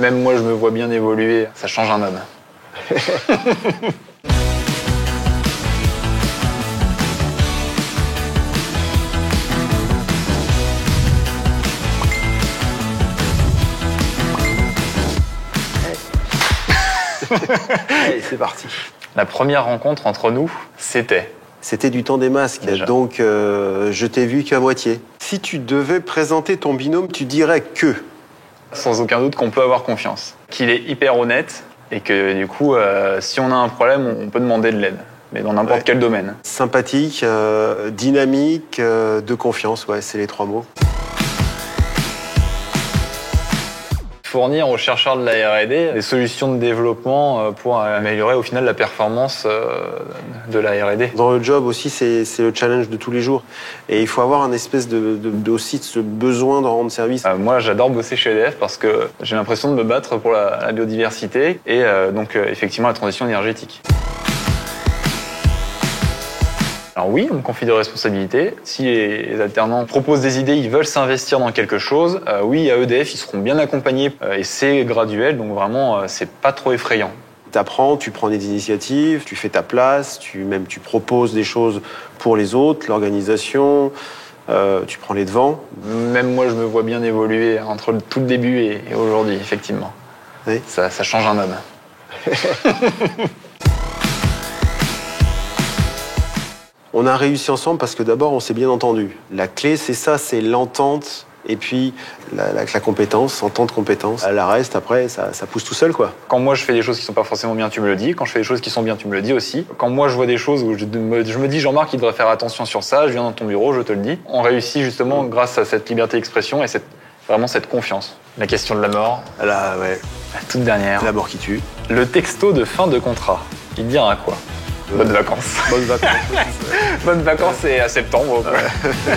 Même moi, je me vois bien évoluer. Ça change un homme. Allez, c'est parti. La première rencontre entre nous, c'était... C'était du temps des masques, Déjà. donc je t'ai vu qu'à moitié. Si tu devais présenter ton binôme, tu dirais que... Sans aucun doute qu'on peut avoir confiance. Qu'il est hyper honnête et que du coup, si on a un problème, on peut demander de l'aide. Mais dans n'importe quel domaine. Sympathique, dynamique, de confiance, ouais, c'est les 3 mots. Fournir aux chercheurs de la R&D des solutions de développement pour améliorer au final la performance de la R&D. Dans le job aussi, c'est le challenge de tous les jours. Et il faut avoir un espèce aussi de ce besoin d'en rendre service. Moi, j'adore bosser chez EDF parce que j'ai l'impression de me battre pour la biodiversité et donc effectivement la transition énergétique. Alors oui, on me confie des responsabilités. Si les alternants proposent des idées, ils veulent s'investir dans quelque chose, oui, à EDF, ils seront bien accompagnés et c'est graduel, donc vraiment, c'est pas trop effrayant. T'apprends, tu prends des initiatives, tu fais ta place, tu proposes des choses pour les autres, l'organisation, tu prends les devants. Même moi, je me vois bien évoluer entre tout le début et aujourd'hui, effectivement. Oui. Ça change un homme. On a réussi ensemble parce que d'abord, on s'est bien entendu. La clé, c'est ça, c'est l'entente et puis la compétence, entente-compétence. La reste, après, ça pousse tout seul, quoi. Quand moi, je fais des choses qui sont pas forcément bien, tu me le dis. Quand je fais des choses qui sont bien, tu me le dis aussi. Quand moi, je vois des choses où je me dis, Jean-Marc, il devrait faire attention sur ça, je viens dans ton bureau, je te le dis. On réussit justement grâce à cette liberté d'expression et vraiment cette confiance. La question de la mort, Là, ouais, la toute dernière. la mort qui tue. Le texto de fin de contrat, il te dira quoi? Bonnes vacances. Bonnes vacances. Bonnes vacances et à septembre. Quoi.